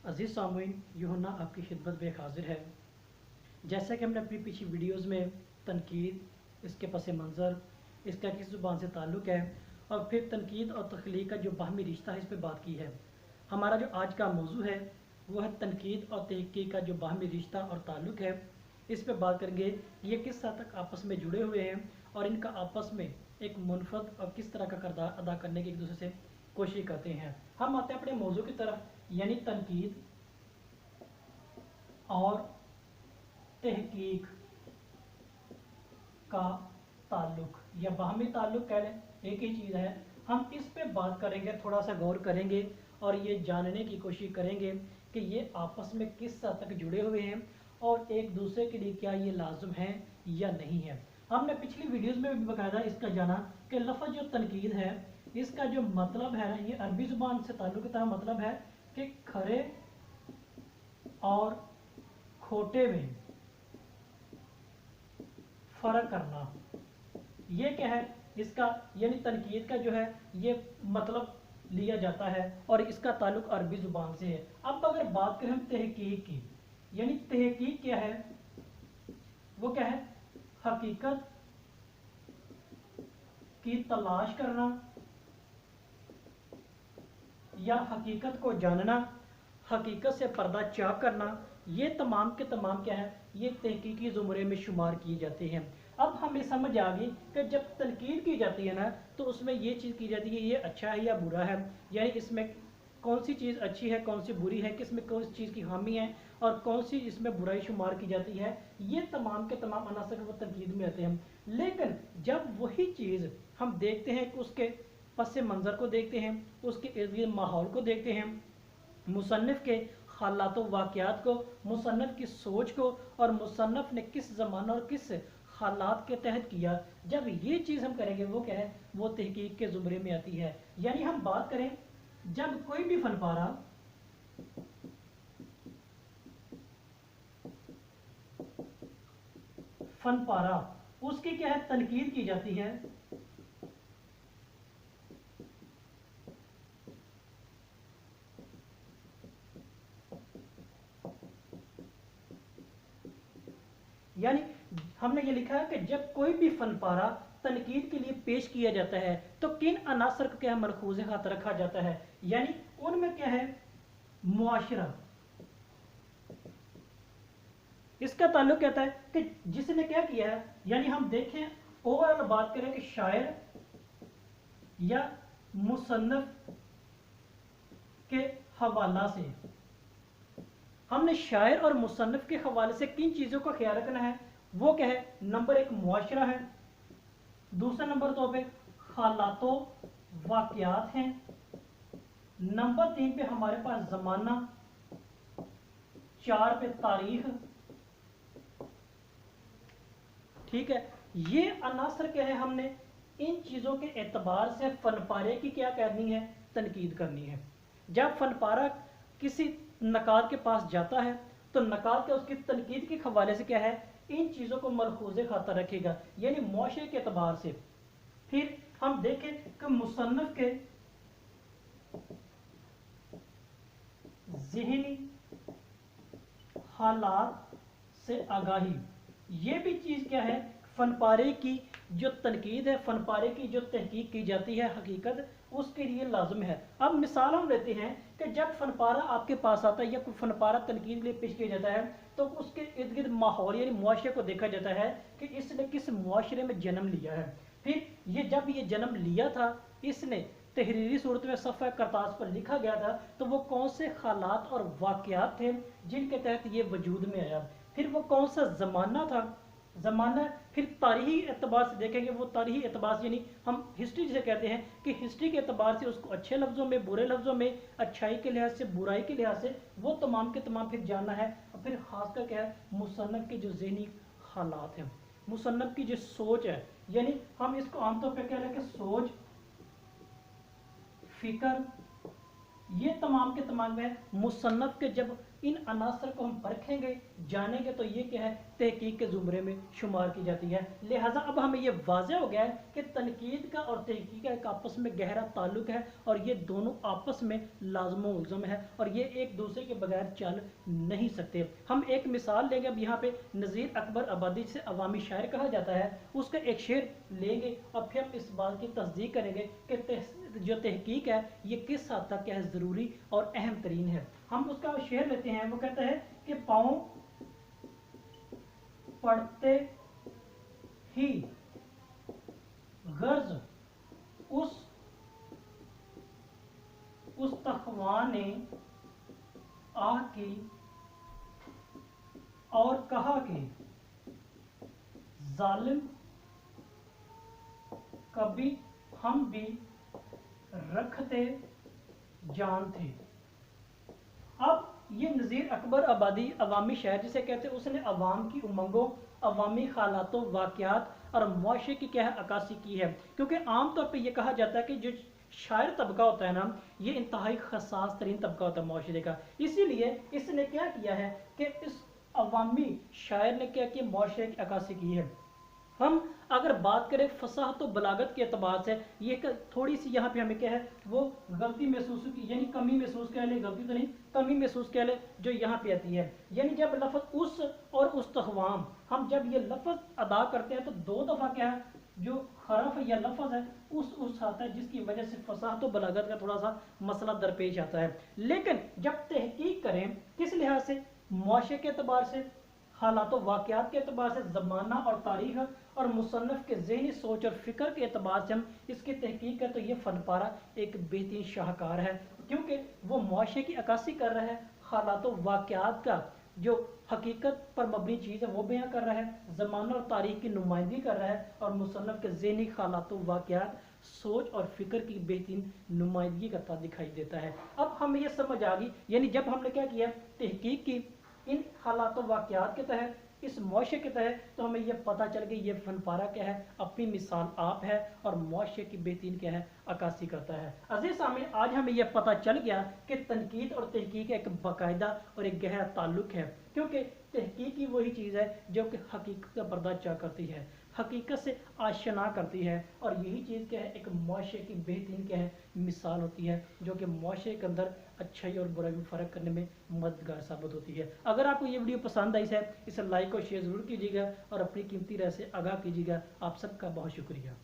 अजीज़ सामुईन, यूहन्ना आपकी खिदमत में हाजिर है। जैसा कि हमने अपनी पिछली वीडियोस में तनकीद, इसके पस मंज़र, इसका किस ज़ुबान से ताल्लुक़ है और फिर तनकीद और तख्लीक का जो बाहमी रिश्ता है इस पर बात की है। हमारा जो आज का मौजू है वो है तनकीद और तहक़ीक़ का जो बाहमी रिश्ता और ताल्लुक़ है। इस पर बात करेंगे ये किस हद तक आपस में जुड़े हुए हैं और इनका आपस में एक मुनफ़रद और किस तरह का किरदार अदा करने की एक दूसरे से कोशिश करते हैं। हम आते हैं अपने मौजू की तरफ, यानी तनकीद और तहक़ीक़ का ताल्लुक़ या बाहमी ताल्लुक़ कह लें, एक ही चीज़ है। हम इस पे बात करेंगे, थोड़ा सा गौर करेंगे और ये जानने की कोशिश करेंगे कि ये आपस में किस हद तक जुड़े हुए हैं और एक दूसरे के लिए क्या ये लाज़िम है या नहीं है। हमने पिछली वीडियोस में भी बाकायदा इसका जाना कि लफ्ज़ जो तनकीद है इसका जो मतलब है ये अरबी ज़ुबान से ताल्लुक़ रखता है। मतलब है कि खरे और खोटे में फ़र्क करना। ये क्या है इसका, यानी तनकीद का जो है ये मतलब लिया जाता है और इसका ताल्लुक़ अरबी ज़ुबान से है। अब अगर बात करें हम तहक़ीक़ की, यानी तहक़ीक़ क्या है, वो क्या है, हकीकत की तलाश करना या हकीकत को जानना, हकीकत से पर्दा चाक करना। ये तमाम के तमाम क्या है, ये तहक़ीक़ी ज़ुमरे में शुमार किए जाते हैं। अब हमें समझ आ गई कि जब तनकीद की जाती है ना तो उसमें ये चीज़ की जाती है ये अच्छा है या बुरा है, यानी इसमें कौन सी चीज़ अच्छी है कौन सी बुरी है, किस में कौन सी चीज़ की खामी है और कौन सी इसमें बुराई शुमार की जाती है। ये तमाम के तमाम अनासर वो तनकीद में आते हैं। लेकिन जब वही चीज़ हम देखते हैं कि उसके पस मंज़र को देखते हैं, उसके इर्द गिर्द माहौल को देखते हैं, मुसन्निफ़ के हालात वाक़यात को, मुसन्निफ़ की सोच को और मुसन्निफ़ ने किस ज़माना और किस हालात के तहत किया, जब ये चीज़ हम करेंगे वो क्या है, वो तहक़ीक़ के ज़ुमरे में आती है। यानी हम बात करें जब कोई भी फनपारा उसकी क्या है तनकीद की जाती है, यानी हमने ये लिखा है कि जब कोई भी फनपारा तनकीद के लिए पेश किया जाता है तो किन अनासर को क्या मलखूज़ हाथ रखा जाता है, यानी उनमें क्या है, मुआशरा। इसका ताल्लुक कहता है कि जिसने क्या किया है, यानी हम देखें ओवरऑल बात करें कि शायर या मुसन्निफ के हवाला से, हमने शायर और मुसन्निफ के हवाले से किन चीज़ों का ख्याल रखना है, वो क्या है, नंबर एक मुआशरा है, दूसरा नंबर दो पे हालातो वाक़यात हैं, नंबर तीन पे हमारे पास ज़माना, चार पे तारीख। ठीक है, ये अनासर क्या है, हमने इन चीज़ों के एतबार से फनपारे की क्या करनी है, तनकीद करनी है। जब फनपारा किसी नकाद के पास जाता है तो नकाद के उसकी तनकीद के हवाले से क्या है, इन चीज़ों को मलखूज़े खाता रखेगा, यानी मुआशरे के एतबार से। फिर हम देखें कि मुसन्निफ के ज़हनी हालात से आगाही, ये भी चीज़ क्या है, फनपारे की जो तनकीद है, फनपारे की जो तहकीक की जाती है, हकीकत उसके लिए लाजम है। अब मिसाल हम लेते हैं कि जब फनपारा आपके पास आता है या कोई फनपारा तनकीद के लिए पेश किया जाता है तो उसके इर्द गिर्द माहौल यानी मुआशरे को देखा जाता है कि इसने किस मुआशरे में जन्म लिया है। फिर ये जब ये जन्म लिया था, इसने तहरीरी सूरत में सफ़ा करतास पर लिखा गया था, तो वो कौन से हालात और वाक़यात थे जिनके तहत ये वजूद में आया, फिर वो कौन सा ज़माना था, ज़माना। फिर तारीख़ी एतबार से देखेंगे, वो तारीख़ी एतबार से यानी हम हिस्ट्री जिसे कहते हैं कि हिस्ट्री के एतबार से उसको अच्छे लफ्ज़ों में, बुरे लफ्ज़ों में, अच्छाई के लिहाज से, बुराई के लिहाज से, वो तमाम के तमाम फिर जानना है। और फिर ख़ासकर क्या है, मुसन्निफ़ के जो ज़हनी हालात हैं, मुसन्निफ़ की जो सोच है, यानी हम इसको आमतौर पर कह रहे हैं कि सोच, फ़िक्र, ये तमाम के तमाम है मुसन्निफ़ के जब इन अनासर को हम परखेंगे, जानेंगे, तो ये क्या है, तहकीक के ज़ुमरे में शुमार की जाती है। लिहाजा अब हमें ये वाज़ेह हो गया है कि तनकीद का और तहकीक का एक आपस में गहरा ताल्लुक है और ये दोनों आपस में लाज़िम व मुल्ज़म है और ये एक दूसरे के बगैर चल नहीं सकते। हम एक मिसाल लेंगे अब यहाँ पे, नज़ीर अकबर आबादी से अवामी शायर कहा जाता है, उसका एक शेर लेंगे और फिर हम इस बात की तस्दीक करेंगे कि जो तहकीक है ये किस हद तक क्या है, ज़रूरी और अहम तरीन है। हम उसका शेर लेते हैं, वो कहता है कि पाँव पड़ते ही गर्ज उस तख्वा ने आह की और कहा कि जालिम कभी हम भी रखते जान थे। अब ये नज़ीर अकबर आबादी अवामी शायर जिसे कहते हैं, उसने अवाम की उमंगों, अवामी हालातों, वाक़यात और मुआशरे की क्या है, अक्कासी की है। क्योंकि आम तौर पे ये कहा जाता है कि जो शायर तबका होता है ना, ये इंतहाई खसास तरीन तबका होता है मुआशरे का। इसीलिए इसने क्या किया है कि इस अवामी शायर ने क्या किया, मुआशरे की अक्कासी की है। हम अगर बात करें फसाहत और बलागत के अतबार से, ये थोड़ी सी यहाँ पे हमें क्या है, वो गलती महसूस की, यानी कमी महसूस कह ले, गलती तो नहीं, कमी महसूस कह ले, जो यहाँ पे आती है। यानी जब लफ्ज़ उस और उस तख्वाम, हम जब ये लफ्ज़ अदा करते हैं तो दो दफ़ा क्या है, जो हरफ या लफ्ज़ है उस आता है, जिसकी वजह से फसाहत और बलागत का थोड़ा सा मसला दरपेश आता है। लेकिन जब तहकीक करें किस लिहाज से, मुआशरे के अतबार से, हालात वाक़यात के अतबार से, ज़माना और तारीख़ और मुसन्नफ़ के ज़हनी सोच और फ़िक्र के अतबार से हम इसकी तहकीक है, तो ये फ़न पारा एक बेहतरीन शाहकार है, क्योंकि वो मुआशरे की अक्कासी कर रहा है, हालात वाक़यात का जो हकीकत पर मबनी चीज़ है वो बयां कर रहा है, ज़माना और तारीख़ की नुमाइंदगी कर रहा है और मुसन्नफ़ के ज़हनी हालात वाक़यात, सोच और फ़िक्र की बेहतरीन नुमाइंदगी करता दिखाई देता है। अब हमें ये समझ आ गई, यानी जब हमने क्या किया, तहकीक की इन हालात वाक़यात के तहत, इस मुआशरे के तहत, तो हमें यह पता चल गई ये फन पारा क्या है, अपनी मिसाल आप है और मुआशरे की बेहतरीन क्या है, अक्कासी करता है। अज़ीज़ सामीन, आज हमें यह पता चल गया कि तनकीद और तहकीक एक बाकायदा और एक गहरा ताल्लुक है, क्योंकि तहकीक ही वही चीज़ है जो कि हकीकत का पर्दा करती है, हकीकत से आशना करती है, और यही चीज़ क्या है, एक मुआशरे की बेहतरीन क्या है, मिसाल होती है, जो कि मुआशरे के अंदर अच्छाई और बुराई में फ़र्क करने में मददगार साबित होती है। अगर आपको ये वीडियो पसंद आई है, इसे लाइक और शेयर ज़रूर कीजिएगा और अपनी कीमती राय से आगाह कीजिएगा। आप सबका बहुत शुक्रिया।